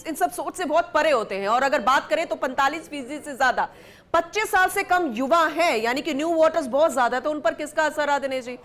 इन सब सोच से बहुत परे होते हैं। और अगर बात करें तो 45% से ज्यादा 25 साल से कम युवा हैं, यानी कि न्यू वोटर्स बहुत ज्यादा। तो उन पर किसका असर है दिनेश जी?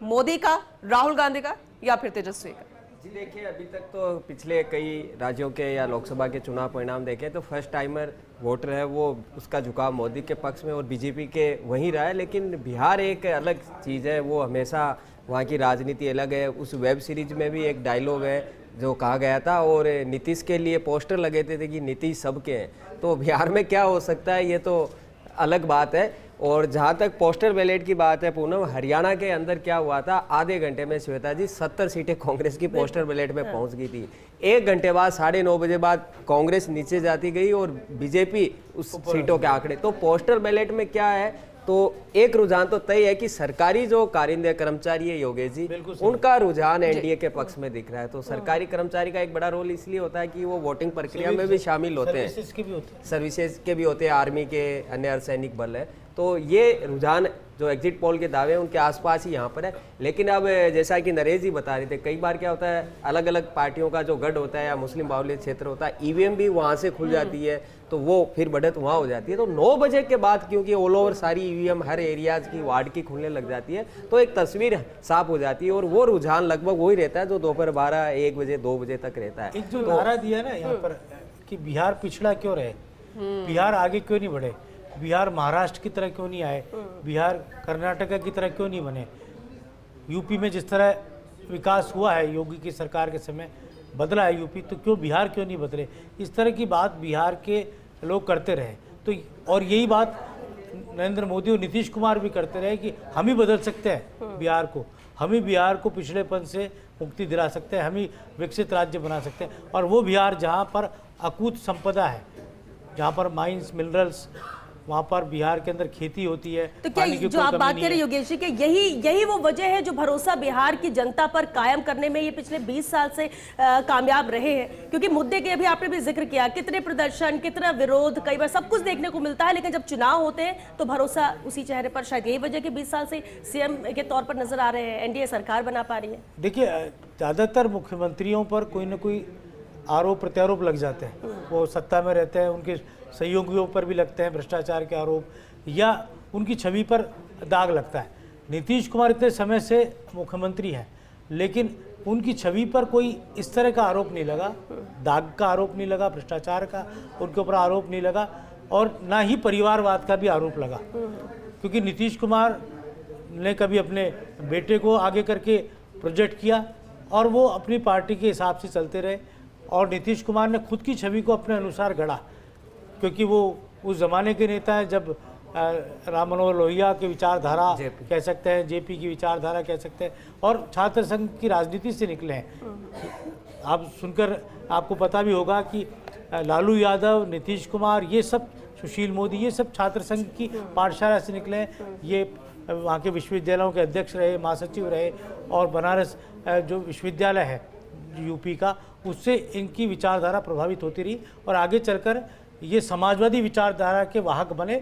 मोदी का, राहुल गांधी का, या फिर तेजस्वी का? जी देखिए, अभी तक तो पिछले कई राज्यों के या लोकसभा के चुनाव परिणाम देखें तो फर्स्ट टाइमर वोटर है वो उसका झुकाव मोदी के पक्ष में और बीजेपी के वहीं रहा है। लेकिन बिहार एक अलग चीज़ है, वो हमेशा वहाँ की राजनीति अलग है। उस वेब सीरीज में भी एक डायलॉग है जो कहा गया था, और नीतीश के लिए पोस्टर लगे थे कि नीतीश सबके हैं। तो बिहार में क्या हो सकता है ये तो अलग बात है। और जहाँ तक पोस्टल बैलेट की बात है पूनम, हरियाणा के अंदर क्या हुआ था, आधे घंटे में श्वेता जी 70 सीटें कांग्रेस की पोस्टल बैलेट में पहुंच गई थी। 1 घंटे बाद 9:30 बजे बाद कांग्रेस नीचे जाती गई और बीजेपी उस सीटों के आंकड़े। तो पोस्टल बैलेट में क्या है, तो एक रुझान तो तय है कि सरकारी जो कारिंदे कर्मचारी है योगेश जी, उनका रुझान एनडीए के पक्ष में दिख रहा है। तो सरकारी कर्मचारी का एक बड़ा रोल इसलिए होता है कि वो वोटिंग प्रक्रिया में भी शामिल होते हैं, सर्विसेज के भी होते हैं, आर्मी के, अन्य अर्धसैनिक बल है। तो ये रुझान जो एग्जिट पोल के दावे हैं उनके आसपास ही यहाँ पर है। लेकिन अब जैसा कि नरेश जी बता रहे थे, कई बार क्या होता है, अलग अलग पार्टियों का जो गढ़ होता है या मुस्लिम बाहुल्य क्षेत्र होता है, ईवीएम भी वहाँ से खुल जाती है, तो वो फिर बढ़त वहाँ हो जाती है। तो 9 बजे के बाद क्योंकि ऑल ओवर सारी ईवीएम हर एरियाज की वार्ड की खुलने लग जाती है, तो एक तस्वीर साफ हो जाती है। और वो रुझान लगभग वही रहता है जो दोपहर 12, 1 बजे, 2 बजे तक रहता है। एक जो नारा दिया ना यहाँ पर कि बिहार पिछड़ा क्यों रहे, बिहार आगे क्यों नहीं बढ़े, बिहार महाराष्ट्र की तरह क्यों नहीं आए, बिहार कर्नाटका की तरह क्यों नहीं बने, यूपी में जिस तरह विकास हुआ है योगी की सरकार के समय, बदला है यूपी, तो क्यों बिहार क्यों नहीं बदले। इस तरह की बात बिहार के लोग करते रहे। तो और यही बात नरेंद्र मोदी और नीतीश कुमार भी करते रहे कि हम ही बदल सकते हैं बिहार को, हम ही बिहार को पिछड़ेपन से मुक्ति दिला सकते हैं, हम ही विकसित राज्य बना सकते हैं। और वो बिहार जहाँ पर अकूत संपदा है, जहाँ पर माइंस, मिनरल्स, वहाँ पर बिहार के अंदर खेती होती है। तो क्या जो आप बात करें योगेश जी, कि यही वो वजह है जो भरोसा बिहार की जनता पर कायम करने में ये पिछले 20 साल से कामयाब रहे हैं? क्योंकि मुद्दे के अभी आपने भी जिक्र किया, कितने प्रदर्शन, कितना विरोध, कई बार सब कुछ देखने को मिलता है, लेकिन जब चुनाव होते हैं तो भरोसा उसी चेहरे पर। शायद यही वजह कि 20 साल से सीएम के तौर पर नजर आ रहे हैं, एनडीए सरकार बना पा रही है। देखिए, ज़्यादातर मुख्यमंत्रियों पर कोई ना कोई आरोप प्रत्यारोप लग जाते हैं। वो सत्ता में रहते हैं, उनके सहयोगियों पर भी लगते हैं भ्रष्टाचार के आरोप, या उनकी छवि पर दाग लगता है। नीतीश कुमार इतने समय से मुख्यमंत्री हैं, लेकिन उनकी छवि पर कोई इस तरह का आरोप नहीं लगा, दाग का आरोप नहीं लगा, भ्रष्टाचार का उनके ऊपर आरोप नहीं लगा, और ना ही परिवारवाद का भी आरोप लगा। क्योंकि नीतीश कुमार ने कभी अपने बेटे को आगे करके प्रोजेक्ट किया और वो अपनी पार्टी के हिसाब से चलते रहे। और नीतीश कुमार ने खुद की छवि को अपने अनुसार गढ़ा, क्योंकि वो उस ज़माने के नेता हैं जब राम मनोहर लोहिया की विचारधारा कह सकते हैं, जेपी की विचारधारा कह सकते हैं, और छात्र संघ की राजनीति से निकले हैं। आप सुनकर आपको पता भी होगा कि लालू यादव, नीतीश कुमार, ये सब, सुशील मोदी, ये सब छात्र संघ की पाठशाला से निकले हैं। ये वहाँ के विश्वविद्यालयों के अध्यक्ष रहे, महासचिव रहे, और बनारस जो विश्वविद्यालय है यूपी का, उससे इनकी विचारधारा प्रभावित होती रही और आगे चलकर ये समाजवादी विचारधारा के वाहक बने।